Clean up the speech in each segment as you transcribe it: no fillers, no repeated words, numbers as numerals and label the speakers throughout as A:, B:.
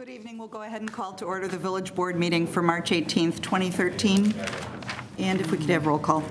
A: Good evening. We'll go ahead and call to order the Village Board meeting for March 18th, 2013. And if we could have roll call.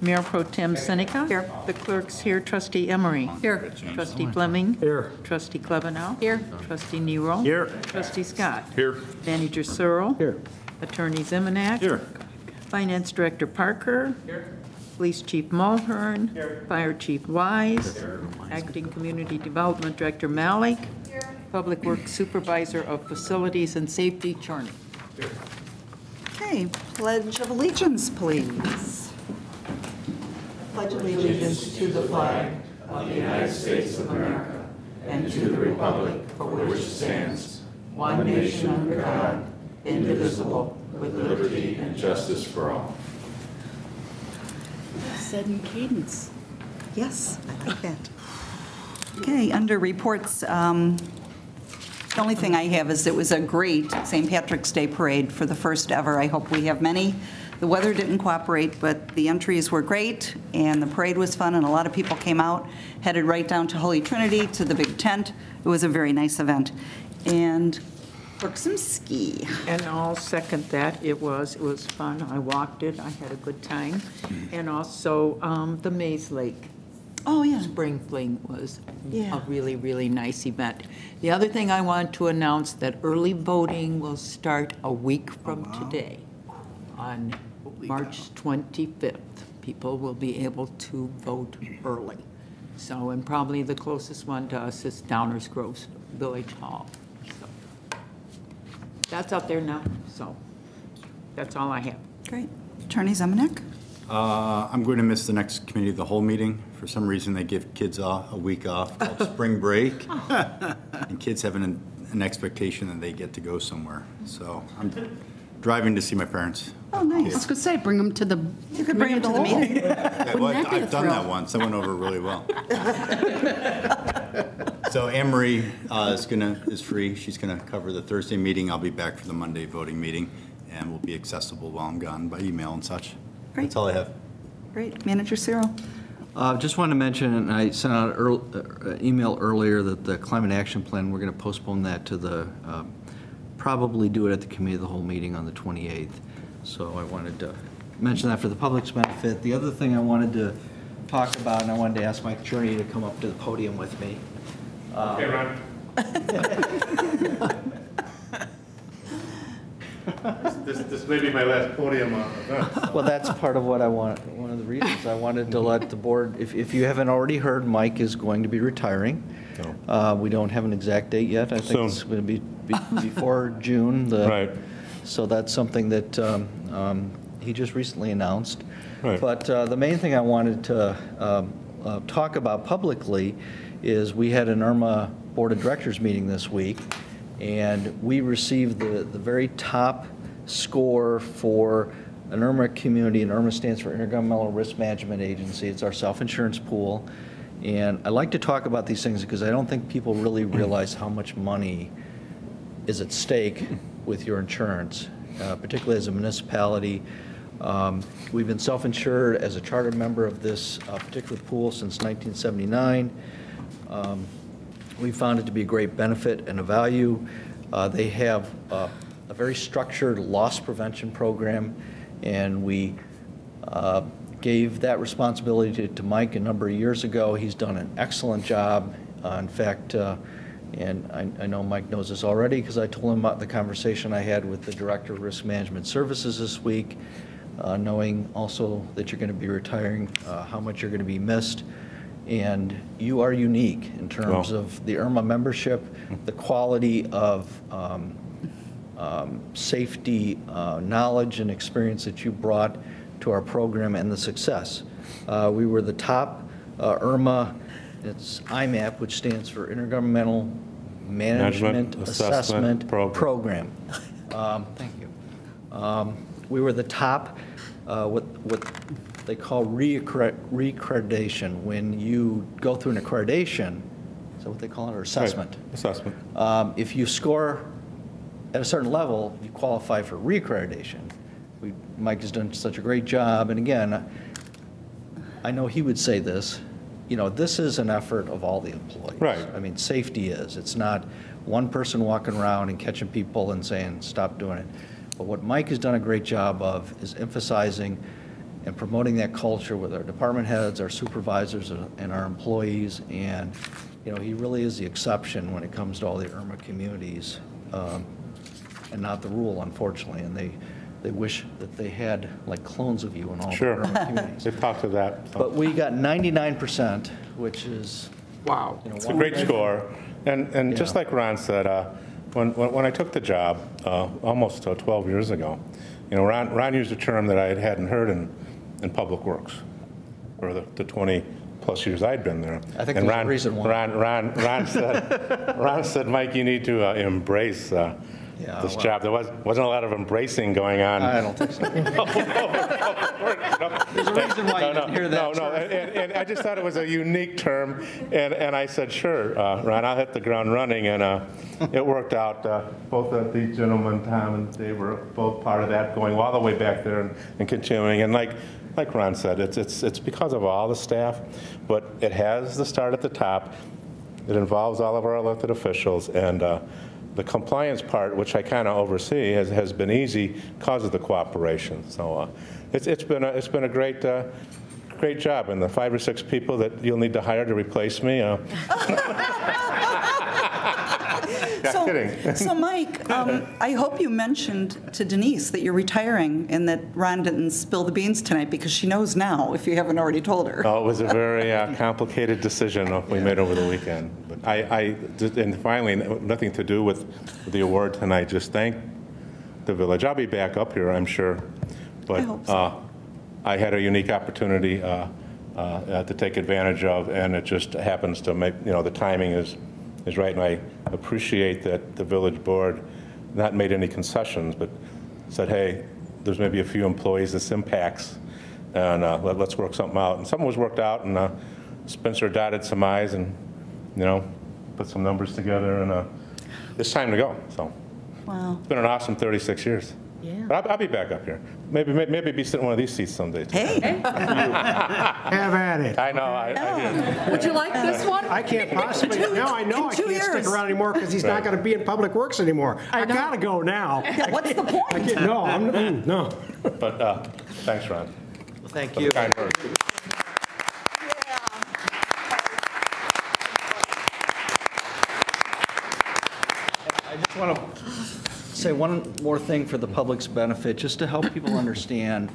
B: Mayor Pro Tem Seneca.
A: Here.
B: The clerk's here. Trustee Emery.
A: Here.
B: Trustee Fleming.
C: Here.
B: Trustee Klebanow.
A: Here.
B: Trustee Nero.
C: Here.
B: Trustee Scott.
C: Here.
B: Manager Searle.
C: Here.
B: Attorney Zemanak.
C: Here.
B: Finance Director Parker. Here. Police Chief Mulhern. Here. Fire Chief Wise. Here. Acting Community Development Director Malik. Here. Public Works Supervisor of Facilities and Safety Charney.
C: Here.
A: Okay, Pledge of Allegiance, please. Pledge allegiance to the flag
D: of the United States of America and to the republic for which it stands, one nation under God, indivisible, with liberty and justice for all.
A: Said in cadence. Yes, I like that. Okay, under reports, the only thing I have is it was a great St. Patrick's Day parade for the first ever. I hope we have many. The weather didn't cooperate, but the entries were great, and the parade was fun, and a lot of people came out, headed right down to Holy Trinity, to the big tent. It was a very nice event. And Clerk Simsky.
B: And I'll second that. It was fun. I walked it. I had a good time. And also the Maze Lake
A: Oh, yeah.
B: Spring Fling was
A: Yeah.
B: a really, really nice event. The other thing I want to announce that early voting will start a week from today on March 25th. People will be able to vote early. So, and probably the closest one to us is Downers Grove Village Hall. So, that's out there now, so that's all I have.
A: Great. Attorney Zemanek?
C: I'm going to miss the next committee of the whole meeting. For some reason, they give kids a week off called spring break. And kids have an expectation that they get to go somewhere. So I'm driving to see my parents.
A: Oh, nice.
E: I was going to say, bring them to the.
A: You could bring him to the meeting.
C: Yeah, well,
E: that be a
C: I've done
E: thrill?
C: that once. That went over really well. So Anne Marie is free. She's going to cover the Thursday meeting. I'll be back for the Monday voting meeting, and will be accessible while I'm gone by email and such.
A: Great.
C: That's all I have.
A: Great. Manager Cyril?
F: Just wanted to mention, and I sent out an email earlier, that the climate action plan, we're going to postpone that to the, probably do it at the committee of the whole meeting on the 28th. So I wanted to mention that for the public's benefit. The other thing I wanted to talk about, and I wanted to ask Mike Cherney to come up to the podium with me.
D: Okay, Ron. This may be my last podium event.
F: Well, that's part of what I want, one of the reasons I wanted to let the board, if you haven't already heard, Mike is going to be retiring. We don't have an exact date yet. I think it's going to be before June.
D: Right.
F: So that's something that he just recently announced.
D: Right.
F: But the main thing I wanted to talk about publicly is we had an IRMA Board of Directors meeting this week, and we received the very top score for an IRMA community, and IRMA stands for Intergovernmental Risk Management Agency. It's our self-insurance pool. And I like to talk about these things because I don't think people really realize how much money is at stake with your insurance, particularly as a municipality. We've been self-insured as a charter member of this particular pool since 1979. We found it to be a great benefit and a value. They have a very structured loss prevention program, and we gave that responsibility to Mike a number of years ago. He's done an excellent job. In fact, and I know Mike knows this already because I told him about the conversation I had with the Director of Risk Management Services this week, knowing also that you're going to be retiring, how much you're going to be missed. And you are unique in terms of the IRMA membership, the quality of safety knowledge and experience that you brought to our program, and the success. We were the top IRMA, it's IMAP, which stands for Intergovernmental Management Assessment Program. Thank you. We were the top, what they call reaccreditation. When you go through an accreditation, is that what they call it, or assessment?
D: Right. Assessment.
F: If you score at a certain level, you qualify for reaccreditation. Mike has done such a great job, and again, I know he would say this, this is an effort of all the employees.
D: Right.
F: I mean, safety is. It's not one person walking around and catching people and saying, stop doing it. But what Mike has done a great job of is emphasizing and promoting that culture with our department heads, our supervisors, and our employees. And, he really is the exception when it comes to all the IRMA communities, and not the rule, unfortunately. And they wish that they had like clones of you in all the
D: Sure.
F: IRMA communities.
D: They've talked to that. So.
F: But we got 99%, which is,
B: Wow.
D: It's a great score. And just
F: Yeah.
D: like Ron said, when I took the job almost 12 years ago, Ron used a term that I hadn't heard in Public Works for the 20-plus years I'd been there.
F: I think
D: and
F: there's a reason why.
D: Ron said, Mike, you need to embrace this
F: well.
D: job. There wasn't a lot of embracing going on.
F: I don't think so. There's a reason why you didn't hear that.
D: No, and I just thought it was a unique term, and I said, sure, Ron, I'll hit the ground running, and it worked out. Both of these gentlemen, Tom and Dave, were both part of that, going all the way back there and continuing. And like Ron said, it's because of all the staff, but it has the start at the top. It involves all of our elected officials, and the compliance part, which I kind of oversee, has been easy because of the cooperation. So it's been a great job, and the 5 or 6 people that you'll need to hire to replace me. Kidding.
A: So Mike, I hope you mentioned to Denise that you're retiring and that Ron didn't spill the beans tonight, because she knows now, if you haven't already told her.
D: Oh, it was a very complicated decision we made over the weekend. But and finally, nothing to do with the award tonight, just thank the village. I'll be back up here, I'm sure. But
A: I hope so.
D: I had a unique opportunity to take advantage of, and it just happens to make, the timing is right. And I appreciate that the village board not made any concessions, but said, hey, there's maybe a few employees this impacts, and let's work something out. And something was worked out, and Spencer dotted some I's and, put some numbers together, and it's time to go. So
A: Wow.
D: it's been an awesome 36 years.
E: Yeah.
D: But I'll be back up here. Maybe be sitting in one of these seats someday. Too.
A: Hey,
G: Have at it.
D: I know. I do.
E: Would you like this one?
G: I can't possibly. No, I know I
A: in 2
G: can't stick
A: years.
G: around anymore because he's not going to be in Public Works anymore. I
E: know.
G: gotta go now.
A: yeah, what's the point?
G: No, no.
D: But thanks, Ron.
F: Thank
D: For
F: you.
D: the kind words.
F: I just want to say one more thing for the public's benefit, just to help people understand,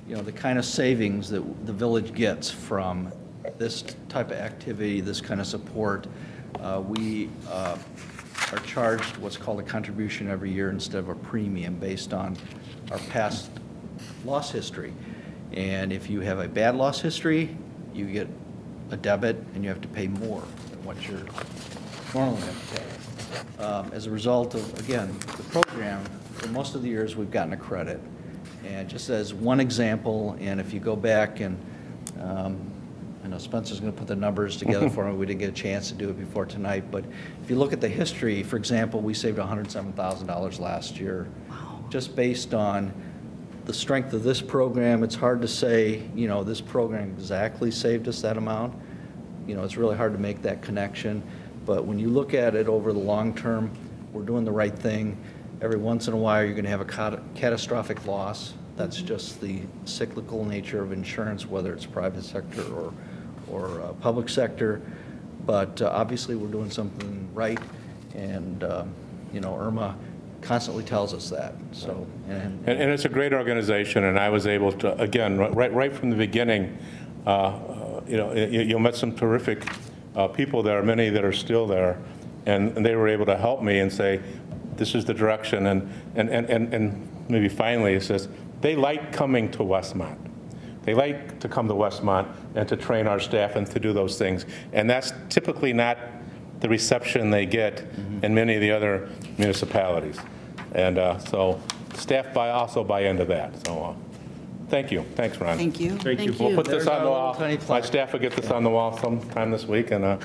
F: the kind of savings that the village gets from this type of activity, this kind of support. We are charged what's called a contribution every year instead of a premium based on our past loss history. And if you have a bad loss history, you get a debit and you have to pay more than what you're normally going to pay. As a result of, again, the program, for most of the years, we've gotten a credit. And just as one example, and if you go back and, I know Spencer's going to put the numbers together for me. We didn't get a chance to do it before tonight. But if you look at the history, for example, we saved $107,000 last year.
A: Wow.
F: Just based on the strength of this program. It's hard to say, this program exactly saved us that amount. It's really hard to make that connection. But when you look at it over the long term, we're doing the right thing. Every once in a while, you're going to have a catastrophic loss. That's just the cyclical nature of insurance, whether it's private sector or public sector. But obviously, we're doing something right, and IRMA constantly tells us that. So, and
D: it's a great organization, and I was able to, again, right from the beginning, you met some terrific people there, many that are still there, and they were able to help me and say, this is the direction, and maybe finally it says, they like coming to Westmont. They like to come to Westmont and to train our staff and to do those things, and that's typically not the reception they get in many of the other municipalities. And so staff also buy into that. So thank you. Thanks, Ron.
A: Thank you.
E: Thank you.
D: We'll put this
F: There's
D: on the
F: our
D: wall.
F: little tiny
D: My
F: plaque.
D: staff will get this on the wall sometime this week, and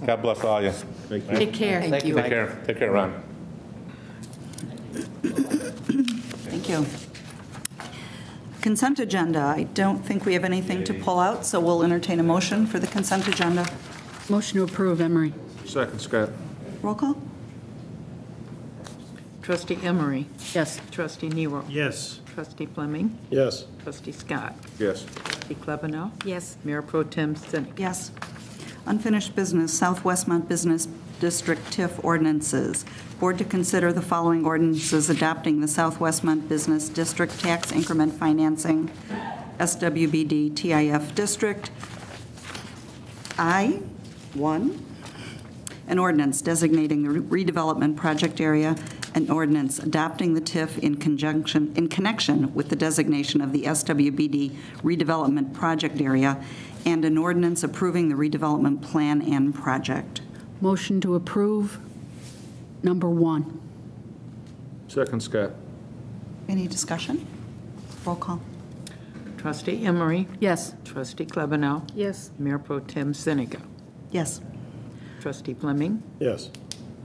D: God bless all you.
E: Take care.
F: Thank you,
D: Take
F: Mike.
D: care. Take care, Ron.
A: Thank you. Consent agenda, I don't think we have anything to pull out, so we'll entertain a motion for the consent agenda.
E: Motion to approve, Emery.
H: Second, Scott.
A: Roll call?
B: Trustee Emery.
E: Yes.
B: Trustee Nero.
G: Yes.
B: Trustee Fleming.
G: Yes.
B: Trustee Scott.
H: Yes.
B: Trustee Klebanow.
E: Yes.
B: Mayor Pro Tem Sinek.
A: Yes. Unfinished business, South Westmont Business District TIF ordinances. Board to consider the following ordinances adopting the South Westmont Business District Tax Increment Financing, SWBD TIF District. I-1, an ordinance designating the redevelopment project area, an ordinance adopting the TIF in connection with the designation of the SWBD redevelopment project area, and an ordinance approving the redevelopment plan and project.
E: Motion to approve, number 1.
H: Second, Scott.
A: Any discussion? Roll call.
B: Trustee Emery.
E: Yes.
B: Trustee Klebanow.
E: Yes.
B: Mayor Pro Tem Sinek.
A: Yes.
B: Trustee Fleming.
G: Yes.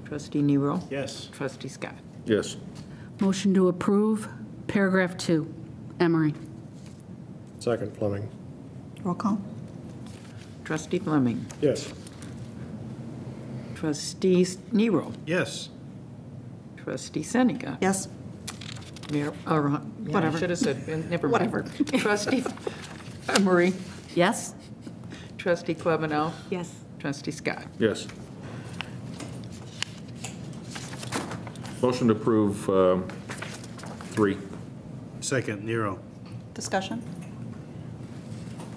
B: Trustee Nero.
G: Yes.
B: Trustee Scott.
H: Yes.
E: Motion to approve, paragraph 2, Emery.
G: Second, Fleming.
A: Roll call.
B: Trustee Fleming.
G: Yes.
B: Trustee Nero.
G: Yes.
B: Trustee Seneca.
A: Yes.
B: Mayor, or,
A: Whatever.
B: I should have said, never mind.
A: Whatever.
B: Trustee Emery.
E: Yes.
B: Trustee Klebanow.
E: Yes.
B: Trustee Scott.
H: Yes. Motion to approve 3.
G: Second, Nero.
A: Discussion?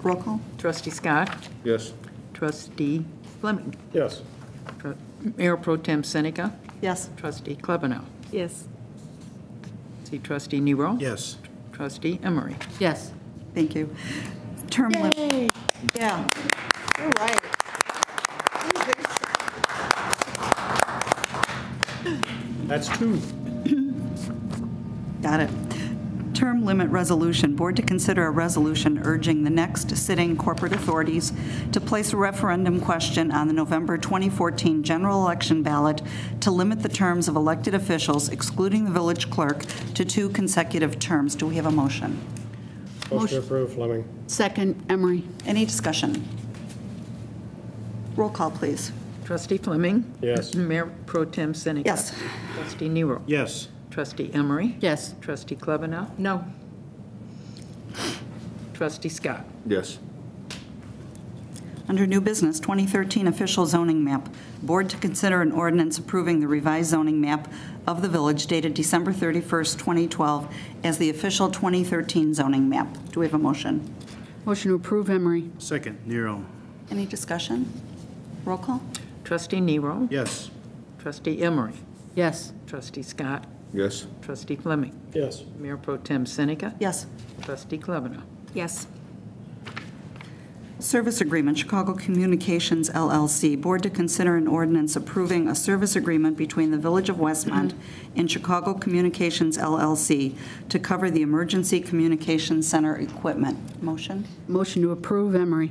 A: Roll call.
B: Trustee Scott.
H: Yes.
B: Trustee Fleming.
G: Yes.
B: Mayor Pro Tem Seneca.
A: Yes.
B: Trustee Klebanow.
E: Yes.
B: See Trustee Nero.
G: Yes.
B: Trustee Emery.
E: Yes.
A: Thank you. Term limit. Yeah. You're right.
G: That's 2.
A: Got it. Term limit resolution. Board to consider a resolution urging the next sitting corporate authorities to place a referendum question on the November 2014 general election ballot to limit the terms of elected officials, excluding the village clerk, to 2 consecutive terms. Do we have a motion?
G: Motion to approve, Fleming.
E: Second, Emery.
A: Any discussion? Roll call, please.
B: Trustee Fleming.
G: Yes.
B: Mayor Pro Tem Seneca.
A: Yes.
B: Trustee Nero.
G: Yes.
B: Trustee Emery.
E: Yes.
B: Trustee Klebanow. No. Trustee Scott.
H: Yes.
A: Under new business, 2013 official zoning map. Board to consider an ordinance approving the revised zoning map of the village dated December 31st, 2012 as the official 2013 zoning map. Do we have a motion?
E: Motion to approve, Emery.
G: Second, Nero.
A: Any discussion? Roll call?
B: Trustee Nero.
G: Yes.
B: Trustee Emery.
E: Yes.
B: Trustee Scott.
H: Yes.
B: Trustee Fleming.
G: Yes.
B: Mayor Pro Tem Seneca.
A: Yes.
B: Trustee Klebanow.
E: Yes.
A: Service agreement, Chicago Communications LLC. Board to consider an ordinance approving a service agreement between the Village of Westmont and Chicago Communications LLC to cover the Emergency Communications Center equipment. Motion?
E: Motion to approve, Emery.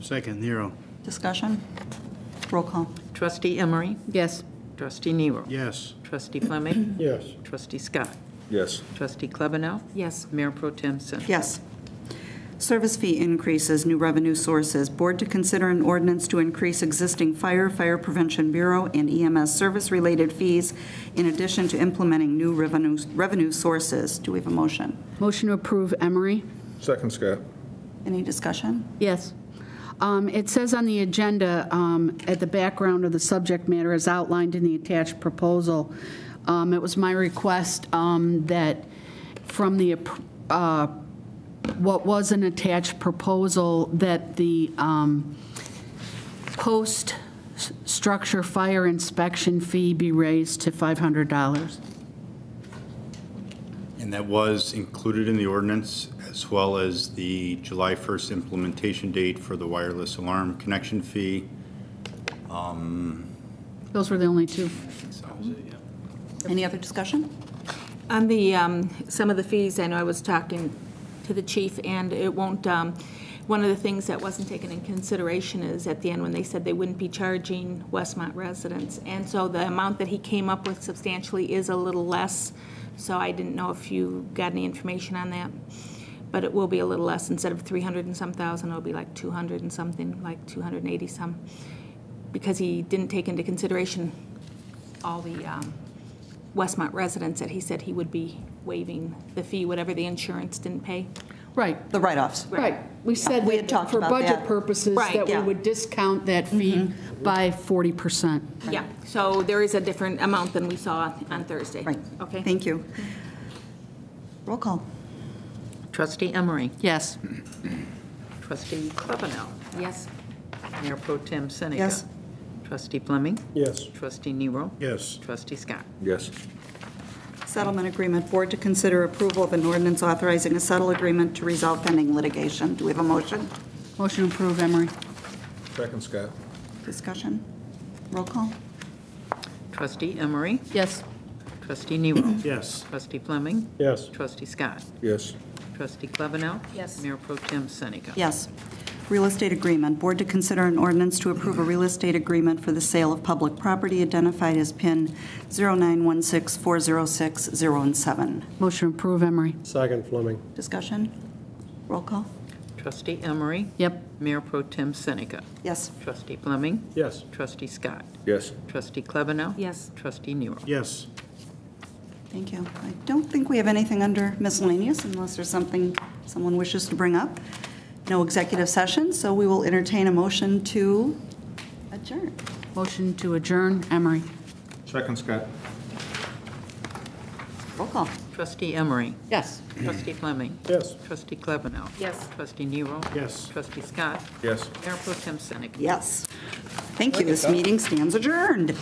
G: Second, Nero.
A: Discussion? Roll call.
B: Trustee Emery.
E: Yes.
B: Trustee Nero.
G: Yes.
B: Trustee Fleming.
G: Yes.
B: Trustee Scott.
H: Yes.
B: Trustee Klebanow.
E: Yes.
B: Mayor Pro Tem Seneca.
A: Yes. Service fee increases, new revenue sources. Board to consider an ordinance to increase existing fire prevention bureau, and EMS service-related fees in addition to implementing new revenue sources. Do we have a motion?
E: Motion to approve, Emery.
H: Second, Scott.
A: Any discussion?
E: Yes. It says on the agenda, at the background of the subject matter as outlined in the attached proposal, it was my request that from the, what was an attached proposal, that the post-structure fire inspection fee be raised to $500.
C: And that was included in the ordinance, as well as the July 1st implementation date for the wireless alarm connection fee.
E: Those were the only 2.
A: Any other discussion?
I: On the, some of the fees, I know I was talking to the chief, and it won't, one of the things that wasn't taken in consideration is at the end when they said they wouldn't be charging Westmont residents. And so the amount that he came up with substantially is a little less, so I didn't know if you got any information on that. but it will be a little less. Instead of 300 and some thousand, it'll be like 200 and something, like 280 some, because he didn't take into consideration all the Westmont residents that he said he would be waiving the fee, whatever the insurance didn't pay.
E: Right,
A: The write-offs.
E: right. We said
A: We had
E: that
A: talked
E: for
A: about
E: budget
A: that.
E: purposes,
I: Right,
E: that we
A: yeah.
E: would discount that fee by 40%.
I: Yeah, so there is a different amount than we saw on Thursday.
A: Right.
I: Okay?
A: Thank you. Roll call.
B: Trustee Emery?
E: Yes.
B: Trustee Klebanow?
I: Yes.
B: Mayor Pro Tem Seneca?
A: Yes.
B: Trustee Fleming?
G: Yes.
B: Trustee Nero?
G: Yes.
B: Trustee Scott?
H: Yes.
A: Settlement agreement, board to consider approval of an ordinance authorizing a settle agreement to resolve pending litigation. Do we have a motion?
E: Motion approved, Emery.
H: Second, Scott.
A: Discussion? Roll call.
B: Trustee Emery?
E: Yes.
B: Trustee Nero?
G: Yes.
B: Trustee Fleming?
G: Yes.
B: Trustee Scott?
H: Yes.
B: Trustee Klebanow?
I: Yes.
B: Mayor Pro Tem Seneca?
A: Yes. Real estate agreement, board to consider an ordinance to approve a real estate agreement for the sale of public property identified as PIN 0916406007.
E: Motion approved, Emery.
G: Second, Fleming.
A: Discussion? Roll call.
B: Trustee Emery?
E: Yep.
B: Mayor Pro Tem Seneca?
A: Yes.
B: Trustee Fleming?
G: Yes.
B: Trustee Scott?
H: Yes.
B: Trustee Klebanow?
I: Yes.
B: Trustee Nero?
G: Yes.
A: Thank you. I don't think we have anything under miscellaneous unless there's something someone wishes to bring up. No executive session, so we will entertain a motion to adjourn.
E: Motion to adjourn, Emery.
H: Second, Scott.
A: Roll call.
B: Trustee Emery?
E: Yes.
B: Trustee Fleming?
G: Yes.
B: Trustee Klebanow?
I: Yes.
B: Trustee Nero?
G: Yes.
B: Trustee Scott?
H: Yes.
B: Mayor Pro Tem Seneca?
A: Yes. Thank you. This meeting stands adjourned.